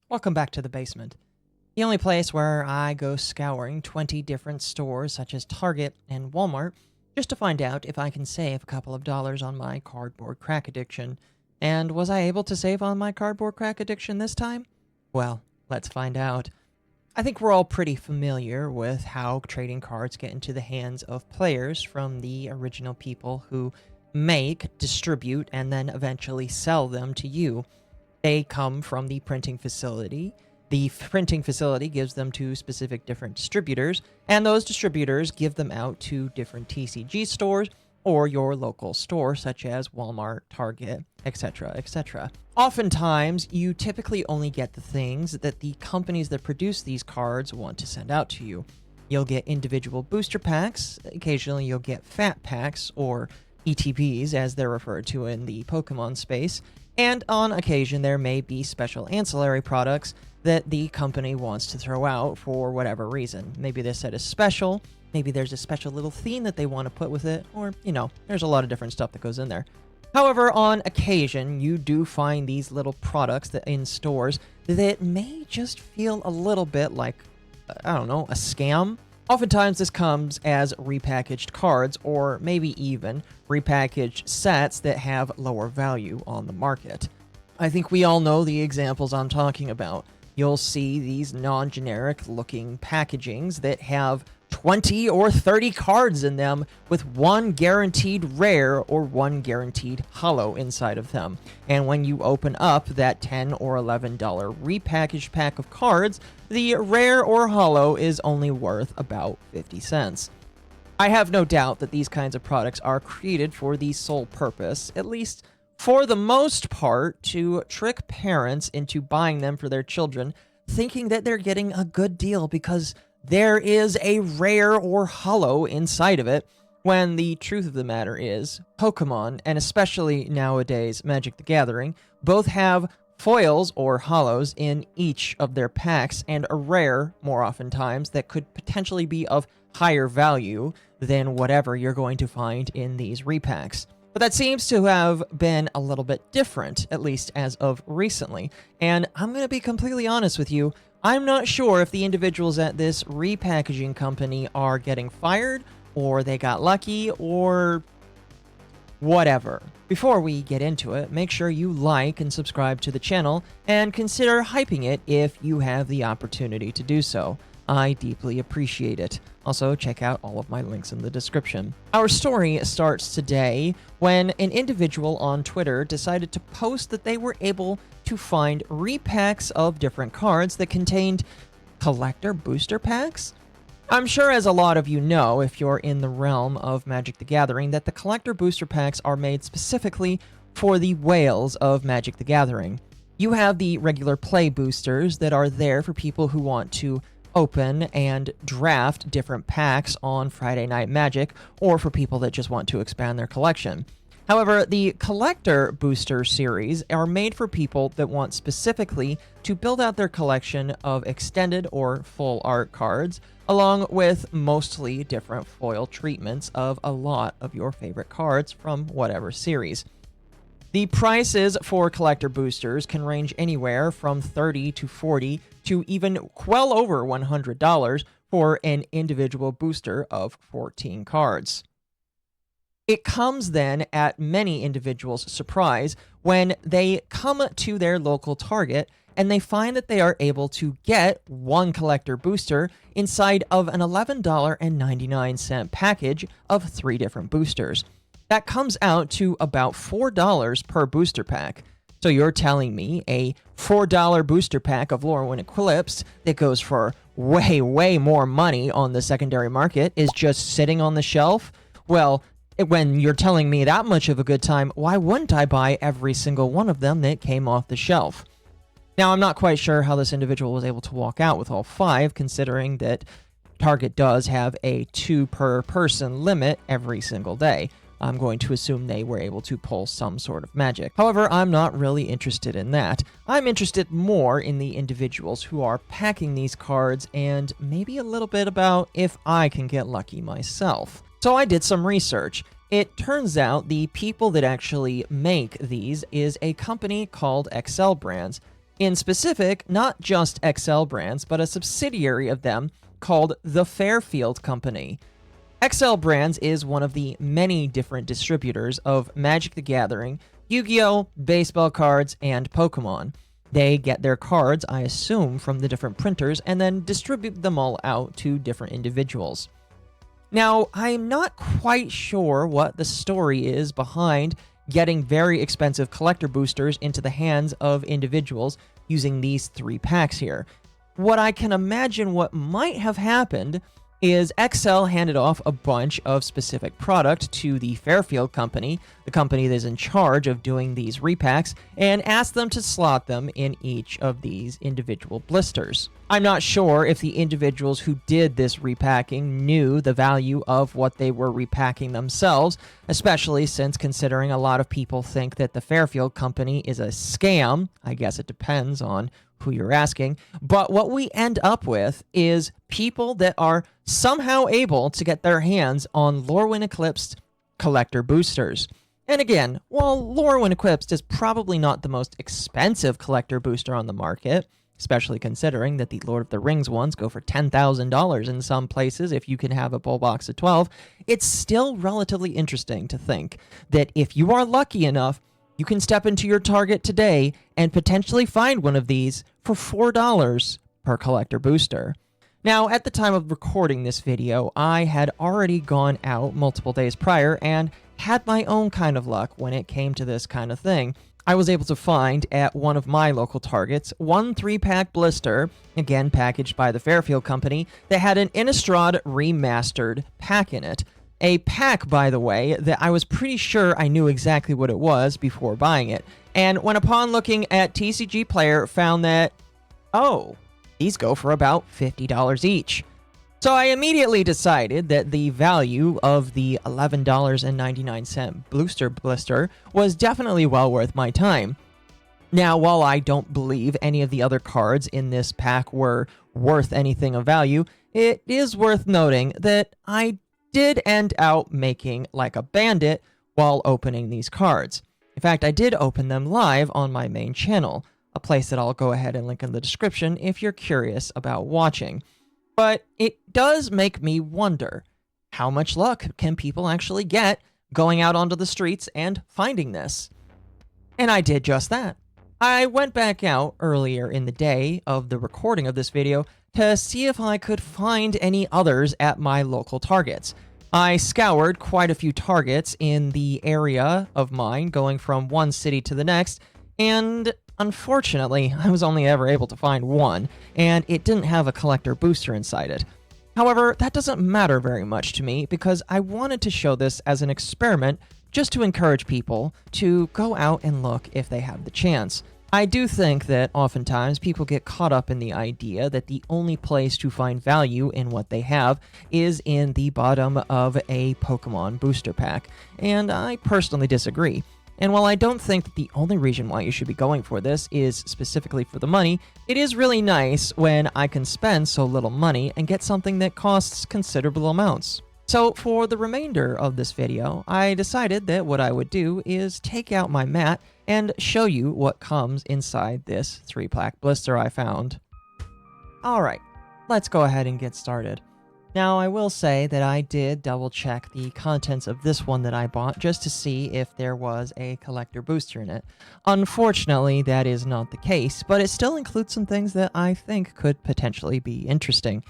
Welcome back to the basement. The only place where I go scouring 20 different stores such as Target and Walmart just to find out if I can save a couple of dollars on my cardboard crack addiction. And was I able to save on my cardboard crack addiction this time? Well, let's find out. I think we're all pretty familiar with how trading cards get into the hands of players from the original people who make, distribute, and then eventually sell them to you. They come from the printing facility. The printing facility gives them to specific different distributors, and those distributors give them out to different TCG stores or your local store, such as Walmart, Target, etc., etc. Oftentimes, you typically only get the things that the companies that produce these cards want to send out to you. You'll get individual booster packs. Occasionally, you'll get fat packs, or ETBs, as they're referred to in the Pokemon space. And on occasion, there may be special ancillary products that the company wants to throw out for whatever reason. Maybe this set is special, maybe there's a special little theme that they want to put with it, or, there's a lot of different stuff that goes in there. However, on occasion, you do find these little products that in stores that may just feel a little bit like, a scam. Oftentimes, this comes as repackaged cards, or maybe even repackaged sets that have lower value on the market. I think we all know the examples I'm talking about. You'll see these non-generic looking packagings that have 20 or 30 cards in them with one guaranteed rare or one guaranteed holo inside of them. And when you open up that $10 or $11 repackaged pack of cards, the rare or holo is only worth about 50 cents. I have no doubt that these kinds of products are created for the sole purpose, at least for the most part, to trick parents into buying them for their children, thinking that they're getting a good deal because there is a rare or holo inside of it, when the truth of the matter is, Pokemon, and especially nowadays Magic the Gathering, both have foils or holos in each of their packs, and a rare, more oftentimes, that could potentially be of higher value than whatever you're going to find in these repacks. But that seems to have been a little bit different, at least as of recently. And I'm going to be completely honest with you, I'm not sure if the individuals at this repackaging company are getting fired, or they got lucky, or whatever. Before we get into it, make sure you like and subscribe to the channel, and consider hyping it if you have the opportunity to do so. I deeply appreciate it. Also, check out all of my links in the description. Our story starts today when an individual on Twitter decided to post that they were able to find repacks of different cards that contained collector booster packs. I'm sure, as a lot of you know, if you're in the realm of Magic the Gathering, that the collector booster packs are made specifically for the whales of Magic the Gathering. You have the regular play boosters that are there for people who want to open and draft different packs on Friday Night Magic, or for people that just want to expand their collection. However, the collector booster series are made for people that want specifically to build out their collection of extended or full art cards, along with mostly different foil treatments of a lot of your favorite cards from whatever series. The prices for collector boosters can range anywhere from $30 to $40 to even well over $100 for an individual booster of 14 cards. It comes then at many individuals' surprise when they come to their local Target and they find that they are able to get one collector booster inside of an $11.99 package of 3 different boosters. That comes out to about $4 per booster pack. So you're telling me a $4 booster pack of Lorwyn Eclipse that goes for way, way more money on the secondary market is just sitting on the shelf? Well, when you're telling me that much of a good time, why wouldn't I buy every single one of them that came off the shelf? Now, I'm not quite sure how this individual was able to walk out with all 5, considering that Target does have a 2 per person limit every single day. I'm going to assume they were able to pull some sort of magic. However, I'm not really interested in that. I'm interested more in the individuals who are packing these cards, and maybe a little bit about if I can get lucky myself. So I did some research. It turns out the people that actually make these is a company called Excel Brands. In specific, not just XL Brands, but a subsidiary of them called the Fairfield Company. XL Brands is one of the many different distributors of Magic the Gathering, Yu-Gi-Oh!, baseball cards, and Pokemon. They get their cards, I assume, from the different printers and then distribute them all out to different individuals. Now, I'm not quite sure what the story is behind getting very expensive collector boosters into the hands of individuals using these 3 packs here. What I can imagine what might have happened is XL handed off a bunch of specific product to the Fairfield Company, the company that is in charge of doing these repacks, and asked them to slot them in each of these individual blisters. I'm not sure if the individuals who did this repacking knew the value of what they were repacking themselves, especially since considering a lot of people think that the Fairfield Company is a scam. I guess it depends on who you're asking. But what we end up with is people that are somehow able to get their hands on Lorwyn Eclipsed collector boosters. And again, while Lorwyn Eclipsed is probably not the most expensive collector booster on the market, especially considering that the Lord of the Rings ones go for $10,000 in some places if you can have a full box of 12, it's still relatively interesting to think that if you are lucky enough, you can step into your Target today and potentially find one of these for $4 per collector booster. Now, at the time of recording this video, I had already gone out multiple days prior and had my own kind of luck when it came to this kind of thing. I was able to find at one of my local Targets one 3-pack blister, again packaged by the Fairfield Company, that had an Innistrad remastered pack in it. A pack, by the way, that I was pretty sure I knew exactly what it was before buying it. And when upon looking at TCG Player, found that, oh, these go for about $50 each. So I immediately decided that the value of the $11.99 booster blister was definitely well worth my time. Now, while I don't believe any of the other cards in this pack were worth anything of value, it is worth noting that I did end out making like a bandit while opening these cards. In fact, I did open them live on my main channel, a place that I'll go ahead and link in the description if you're curious about watching. But it does make me wonder, how much luck can people actually get going out onto the streets and finding this? And I did just that. I went back out earlier in the day of the recording of this video to see if I could find any others at my local Targets. I scoured quite a few Targets in the area of mine, going from one city to the next, and unfortunately, I was only ever able to find one, and it didn't have a collector booster inside it. However, that doesn't matter very much to me because I wanted to show this as an experiment just to encourage people to go out and look if they have the chance. I do think that oftentimes people get caught up in the idea that the only place to find value in what they have is in the bottom of a Pokemon booster pack, and I personally disagree. And while I don't think that the only reason why you should be going for this is specifically for the money, it is really nice when I can spend so little money and get something that costs considerable amounts. So for the remainder of this video, I decided that what I would do is take out my mat and show you what comes inside this 3-pack blister I found. Alright, let's go ahead and get started. Now, I will say that I did double check the contents of this one that I bought just to see if there was a collector booster in it. Unfortunately, that is not the case, but it still includes some things that I think could potentially be interesting.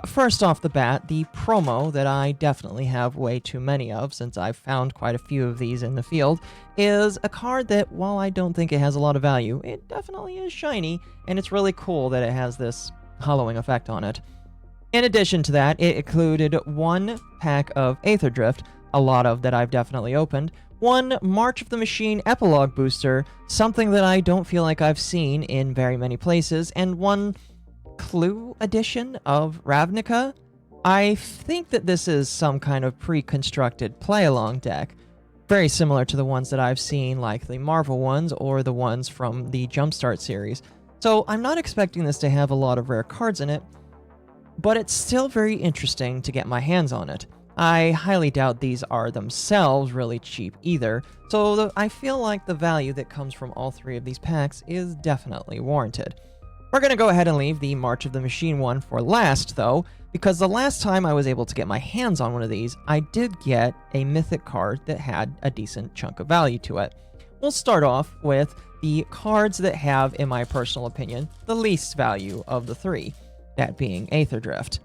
First off the bat, the promo that I definitely have way too many of, since I've found quite a few of these in the field, is a card that, while I don't think it has a lot of value, it definitely is shiny, and it's really cool that it has this hollowing effect on it. In addition to that, it included one pack of Aether Drift, a lot of that I've definitely opened, one March of the Machine Epilogue booster, something that I don't feel like I've seen in very many places, and one Clue edition of Ravnica. I think that this is some kind of pre-constructed play-along deck, very similar to the ones that I've seen, like the Marvel ones or the ones from the Jumpstart series. So I'm not expecting this to have a lot of rare cards in it, but it's still very interesting to get my hands on it. I highly doubt these are themselves really cheap either, so I feel like the value that comes from all three of these packs is definitely warranted. We're going to go ahead and leave the March of the Machine one for last, though, because the last time I was able to get my hands on one of these, I did get a mythic card that had a decent chunk of value to it. We'll start off with the cards that have, in my personal opinion, the least value of the three, that being Aether Drift.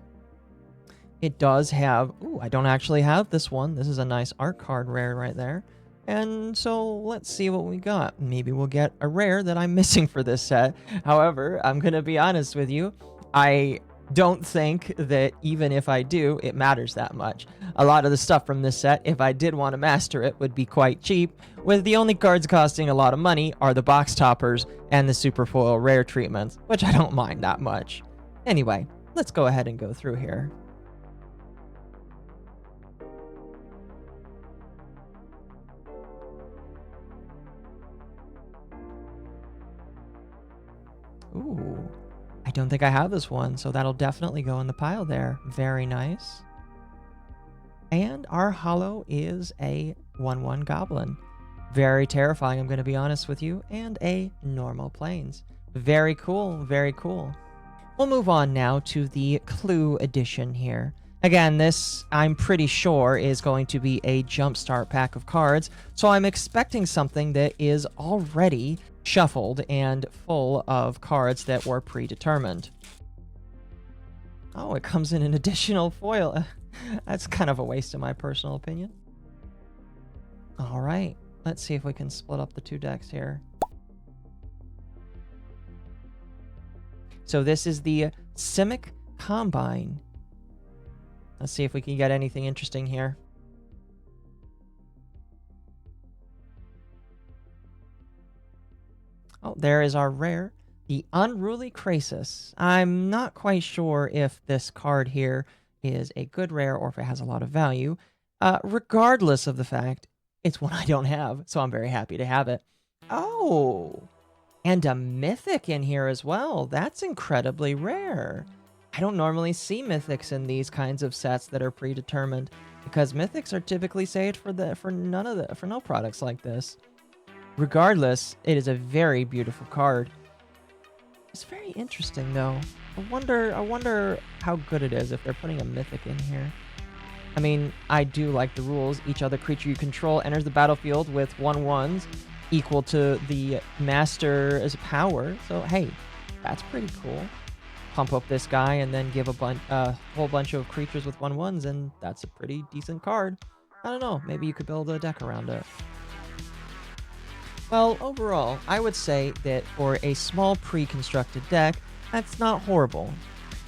It does have... Ooh, I don't actually have this one. This is a nice art card rare right there. And so let's see what we got. Maybe we'll get a rare that I'm missing for this set. However, I'm going to be honest with you. I don't think that even if I do, it matters that much. A lot of the stuff from this set, if I did want to master it, would be quite cheap, with the only cards costing a lot of money are the box toppers and the super foil rare treatments, which I don't mind that much. Anyway, let's go ahead and go through here. Ooh, I don't think I have this one, so that'll definitely go in the pile there. Very nice. And our holo is a 1/1 goblin. Very terrifying, I'm going to be honest with you, and a normal plains. Very cool, very cool. We'll move on now to the Clue edition here. Again, this, I'm pretty sure, is going to be a jumpstart pack of cards, so I'm expecting something that is already shuffled and full of cards that were predetermined. Oh, it comes in an additional foil. That's kind of a waste in my personal opinion. All right, let's see if we can split up the two decks here. So this is the Simic Combine. Let's see if we can get anything interesting here. Oh, there is our rare, the Unruly Krasis. I'm not quite sure if this card here is a good rare or if it has a lot of value. Regardless of the fact, it's one I don't have, so I'm very happy to have it. Oh, and a mythic in here as well. That's incredibly rare. I don't normally see mythics in these kinds of sets that are predetermined, because mythics are typically saved for no products like this. Regardless, it is a very beautiful card. It's very interesting though. I wonder how good it is if they're putting a mythic in here. I mean, I do like the rules. Each other creature you control enters the battlefield with 1/1s equal to the master's power. So hey, that's pretty cool. Pump up this guy and then give a whole bunch of creatures with 1/1s, and that's a pretty decent card. I don't know, maybe you could build a deck around it. Well, overall, I would say that for a small pre-constructed deck, that's not horrible.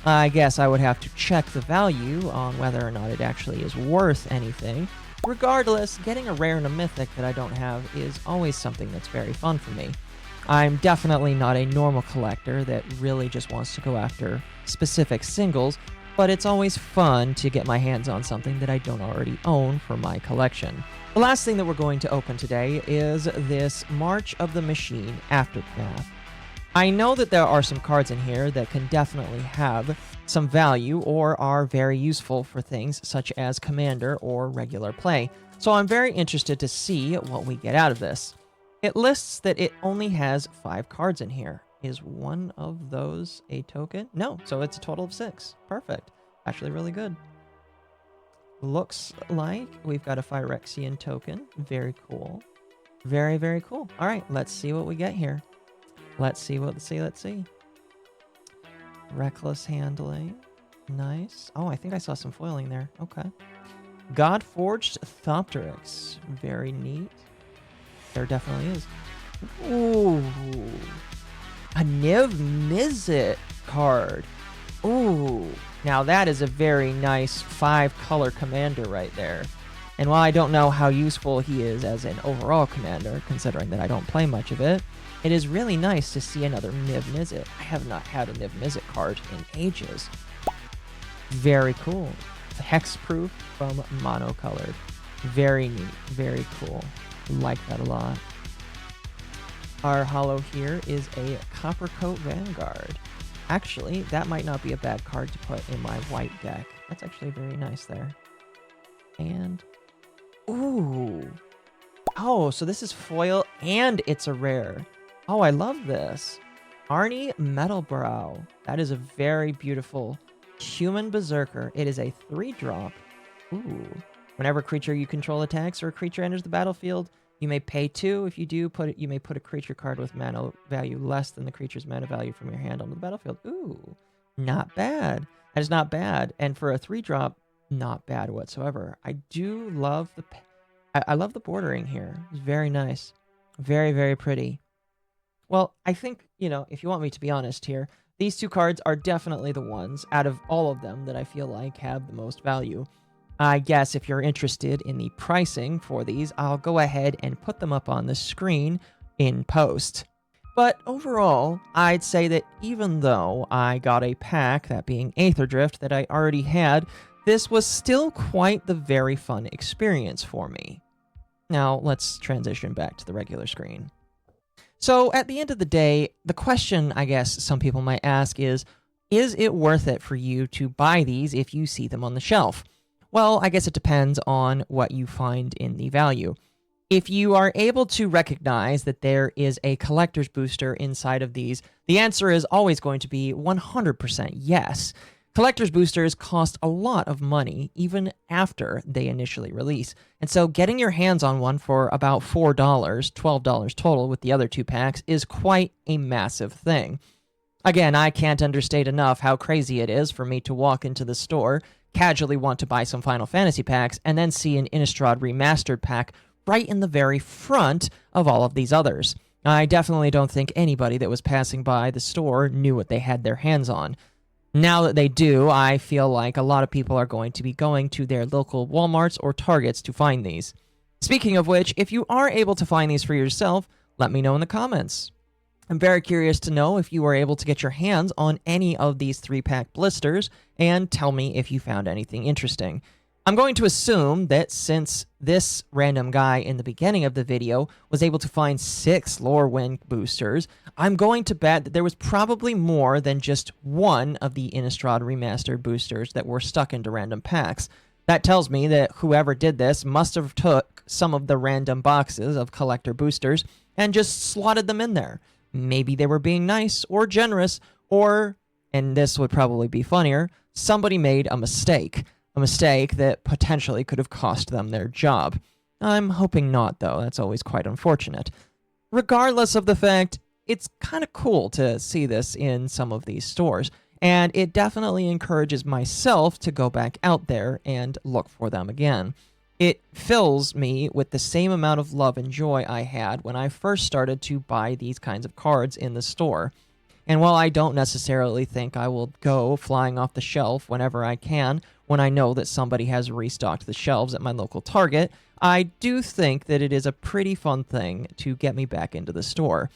I guess I would have to check the value on whether or not it actually is worth anything. Regardless, getting a rare and a mythic that I don't have is always something that's very fun for me. I'm definitely not a normal collector that really just wants to go after specific singles, but it's always fun to get my hands on something that I don't already own for my collection. The last thing that we're going to open today is this March of the Machine Aftermath. I know that there are some cards in here that can definitely have some value or are very useful for things such as Commander or regular play, so I'm very interested to see what we get out of this. It lists that it only has 5 cards in here. Is one of those a token? No, so it's a total of 6. Perfect. Actually really good. Looks like we've got a Phyrexian token. Very cool. Very, very cool. All right, let's see what we get here. Let's see. Reckless handling. Nice. Oh, I think I saw some foiling there. Okay. Godforged Thopteryx. Very neat. There definitely is. Ooh. A Niv Mizzet card. Ooh. Now that is a very nice 5-color commander right there. And while I don't know how useful he is as an overall commander, considering that I don't play much of it, it is really nice to see another Niv Mizzet. I have not had a Niv Mizzet card in ages. Very cool. Hexproof from monocolored. Very neat. Very cool. Like that a lot. Our holo here is a Coppercoat Vanguard. Actually, that might not be a bad card to put in my white deck. That's actually very nice there. And, ooh. Oh, so this is foil and it's a rare. Oh, I love this. Arnie Metalbrow. That is a very beautiful human berserker. It is a 3-drop. Ooh. Whenever a creature you control attacks or a creature enters the battlefield, you may pay 2. If you do, you may put a creature card with mana value less than the creature's mana value from your hand onto the battlefield. Ooh, not bad. That is not bad. And for a 3-drop, not bad whatsoever. I do love I love the bordering here. It's very nice. Very, very pretty. Well, I think, if you want me to be honest here, these 2 cards are definitely the ones out of all of them that I feel like have the most value. I guess if you're interested in the pricing for these, I'll go ahead and put them up on the screen in post. But overall, I'd say that even though I got a pack, that being Aether Drift, that I already had, this was still quite the very fun experience for me. Now, let's transition back to the regular screen. So, at the end of the day, the question I guess some people might ask is it worth it for you to buy these if you see them on the shelf? Well, I guess it depends on what you find in the value. If you are able to recognize that there is a collector's booster inside of these, the answer is always going to be 100% yes. Collector's boosters cost a lot of money, even after they initially release. And so getting your hands on one for about $4, $12 total with the other 2 packs, is quite a massive thing. Again, I can't understate enough how crazy it is for me to walk into the store, casually want to buy some Final Fantasy packs, and then see an Innistrad Remastered pack right in the very front of all of these others. I definitely don't think anybody that was passing by the store knew what they had their hands on. Now that they do, I feel like a lot of people are going to be going to their local Walmarts or Targets to find these. Speaking of which, if you are able to find these for yourself, let me know in the comments. I'm very curious to know if you were able to get your hands on any of these 3-pack blisters, and tell me if you found anything interesting. I'm going to assume that since this random guy in the beginning of the video was able to find 6 Lorwyn boosters, I'm going to bet that there was probably more than just one of the Innistrad Remastered boosters that were stuck into random packs. That tells me that whoever did this must have took some of the random boxes of collector boosters and just slotted them in there. Maybe they were being nice or generous, or, and this would probably be funnier, somebody made a mistake. A mistake that potentially could have cost them their job. I'm hoping not, though. That's always quite unfortunate. Regardless of the fact, it's kind of cool to see this in some of these stores, and it definitely encourages myself to go back out there and look for them again. It fills me with the same amount of love and joy I had when I first started to buy these kinds of cards in the store. And while I don't necessarily think I will go flying off the shelf whenever I can, when I know that somebody has restocked the shelves at my local Target, I do think that it is a pretty fun thing to get me back into the store.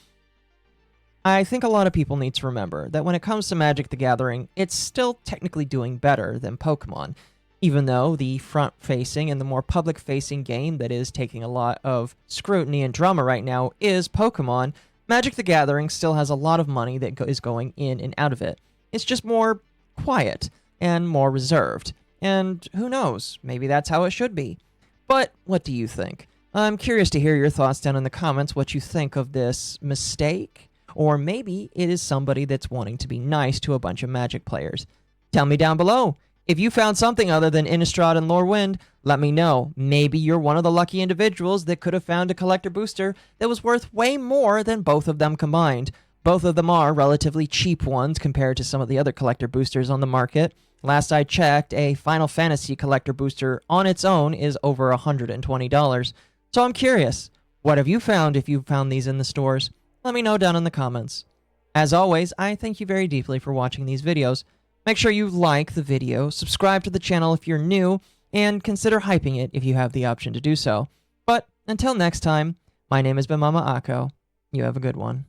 I think a lot of people need to remember that when it comes to Magic the Gathering, it's still technically doing better than Pokemon. Even though the front-facing and the more public-facing game that is taking a lot of scrutiny and drama right now is Pokemon, Magic the Gathering still has a lot of money that is going in and out of it. It's just more quiet and more reserved. And who knows, maybe that's how it should be. But what do you think? I'm curious to hear your thoughts down in the comments, what you think of this mistake. Or maybe it is somebody that's wanting to be nice to a bunch of Magic players. Tell me down below. If you found something other than Innistrad and Lorwyn, let me know. Maybe you're one of the lucky individuals that could have found a collector booster that was worth way more than both of them combined. Both of them are relatively cheap ones compared to some of the other collector boosters on the market. Last I checked, a Final Fantasy collector booster on its own is over $120. So I'm curious, what have you found if you found these in the stores? Let me know down in the comments. As always, I thank you very deeply for watching these videos. Make sure you like the video, subscribe to the channel if you're new, and consider hyping it if you have the option to do so. But until next time, my name has been mommaocco. You have a good one.